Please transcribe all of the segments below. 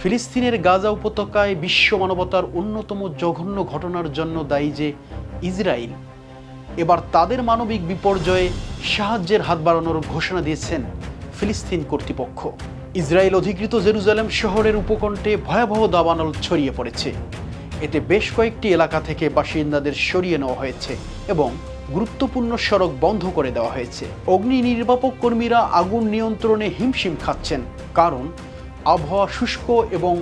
ফিলিস্তিনের গাজা উপত্যকায় বিশ্ব মানবতার অন্যতম জঘন্য ঘটনার জন্য দায়ী যে ইসরায়েল, এবার তাদের মানবিক বিপর্যয়ে সাহায্যের হাত বাড়ানোর ঘোষণা দিয়েছেন ফিলিস্তিন কর্তৃপক্ষ। ইসরায়েল অধিকৃত জেরুজালেম শহরের উপকণ্ঠে ভয়াবহ দাবানল ছড়িয়ে পড়েছে। এতে বেশ কয়েকটি এলাকা থেকে বাসিন্দাদের সরিয়ে নেওয়া হয়েছে এবং গুরুত্বপূর্ণ সড়ক বন্ধ করে দেওয়া হয়েছে। অগ্নি নির্বাপক কর্মীরা আগুন নিয়ন্ত্রণে হিমশিম খাচ্ছেন, কারণ আবহাওয়া শুষ্ক এবং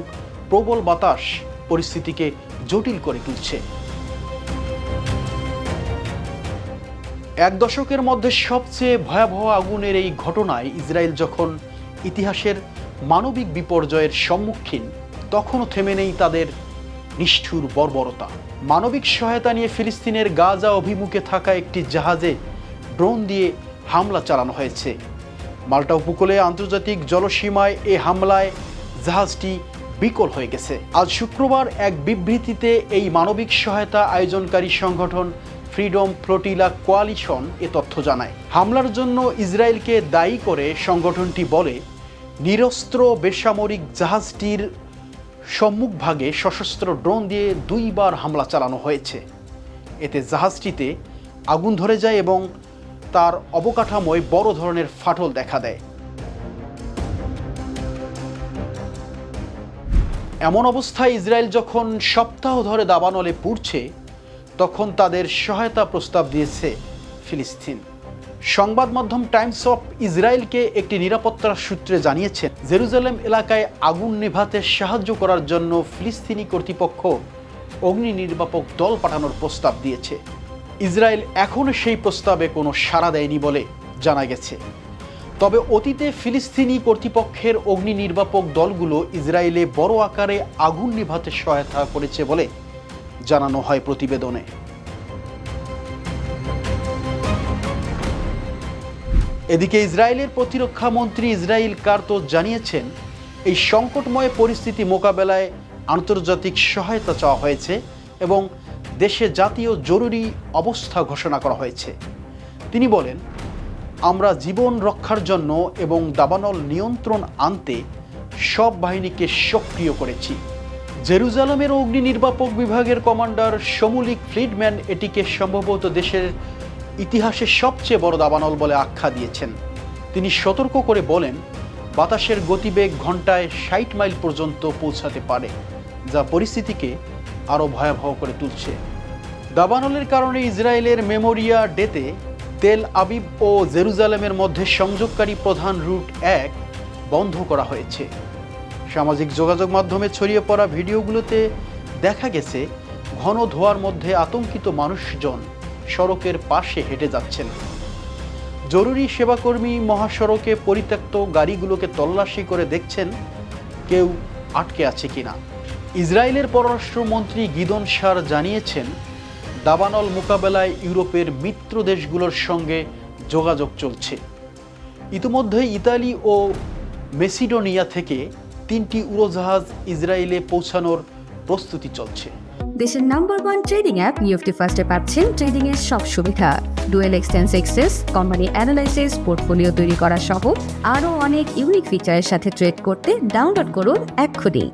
প্রবল বাতাস পরিস্থিতিকে জটিল করে তুলছে। এক দশকের মধ্যে সবচেয়ে ভয়াবহ আগুনের এই ঘটনায় ইসরায়েল যখন ইতিহাসের মানবিক বিপর্যয়ের সম্মুখীন, তখনও থেমে নেই তাদের নিষ্ঠুর বর্বরতা। মানবিক সহায়তা নিয়ে ফিলিস্তিনের গাজা অভিমুখে থাকা একটি জাহাজে ড্রোন দিয়ে হামলা চালানো হয়েছে। মাল্টা উপকূলে আন্তর্জাতিক জলসীমায় এ হামলায় জাহাজটি বিকল হয়ে গেছে। আজ শুক্রবার এক বিবৃতিতে এই মানবিক সহায়তা আয়োজনকারী সংগঠন ফ্রিডম ফ্লোটিলা কোয়ালিশন এ তথ্য জানায়। হামলার জন্য ইসরায়েলকে দায়ী করে সংগঠনটি বলে, নিরস্ত্র বেসামরিক জাহাজটির সম্মুখভাগে সশস্ত্র ড্রোন দিয়ে 2 বার হামলা চালানো হয়েছে। এতে জাহাজটিতে আগুন ধরে যায় এবং তার অবকাঠামোয় বড় ধরনের ফাটল দেখা দেয়। এমন অবস্থায় ইসরায়েল যখন সপ্তাহ ধরে দাবানলে পুড়ছে, তখন তাদের সহায়তা প্রস্তাব দিয়েছে ফিলিস্তিন। সংবাদ মাধ্যম টাইমস অফ ইসরায়েলকে একটি নিরাপত্তা সূত্রে জানিয়েছেন, জেরুজালেম এলাকায় আগুন নেভাতে সাহায্য করার জন্য ফিলিস্তিনি কর্তৃপক্ষ অগ্নি নির্বাপক দল পাঠানোর প্রস্তাব দিয়েছে। ইসরায়েল এখনও সেই প্রস্তাবে কোনো সাড়া দেয়নি বলে জানা গেছে। তবে অতীতে ফিলিস্তিনি কর্তৃপক্ষের অগ্নি নির্বাপক দলগুলো ইসরায়েলে বড় আকারে আগুন নেভাতে সহায়তা করেছে বলে জানানো হয় প্রতিবেদনে। এদিকে ইসরায়েলের প্রতিরক্ষা মন্ত্রী ইসরায়েল কার্তোস জানিয়েছেন, এই সংকটময় পরিস্থিতি মোকাবেলায় আন্তর্জাতিক সহায়তা চাওয়া হয়েছে এবং দেশে জাতীয় জরুরি অবস্থা ঘোষণা করা হয়েছে। তিনি বলেন, আমরা জীবন রক্ষার জন্য এবং দাবানল নিয়ন্ত্রণ আনতে সব বাহিনীকে সক্রিয় করেছি। জেরুজালেমের অগ্নি নির্বাপক বিভাগের কমান্ডার শমুলিক ফ্রিডম্যান এটিকে সম্ভবত দেশের ইতিহাসে সবচেয়ে বড় দাবানল বলে আখ্যা দিয়েছেন। তিনি সতর্ক করে বলেন, বাতাসের গতিবেগ ঘন্টায় 60 মাইল পর্যন্ত পৌঁছাতে পারে, যা পরিস্থিতিকে আরও ভয়াবহ করে তুলছে। দাবানলের কারণে ইসরায়েলের মেমোরিয়া ডেতে তেল আবিব ও জেরুজালেমের মধ্যে সংযোগকারী প্রধান রুট 1 বন্ধ করা হয়েছে। সামাজিক যোগাযোগ মাধ্যমে ছড়িয়ে পড়া ভিডিওগুলোতে দেখা গেছে ঘন ধোঁয়ার মধ্যে আতঙ্কিত মানুষজন সড়কের পাশে হেঁটে যাচ্ছেন। জরুরি সেবাকর্মী মহাসড়কে পরিত্যক্ত গাড়িগুলোকে তল্লাশি করে দেখছেন কেউ আটকে আছে কিনা। ইসরায়েলের পররাষ্ট্রমন্ত্রী গিদন সার জানিয়েছেন, দাবানল মোকাবেলায় ইউরোপের মিত্র দেশগুলোর সঙ্গে যোগাযোগ চলছে। ইতিমধ্যে ইতালি ও মেসিডোনিয়া থেকে 3টি উড়োজাহাজ ইসরায়েলে পৌঁছানোর প্রস্তুতি চলছে। দেশের নাম্বার 1 ট্রেডিং অ্যাপ নিফটি ফার্স্টে পাচ্ছেন ট্রেডিং এর সব সুবিধা, dual exchange access, company analysis, portfolio তৈরি করা সহ আরও অনেক ইউনিক ফিচারের সাথে ট্রেড করতে ডাউনলোড করুন এক্ষুনি।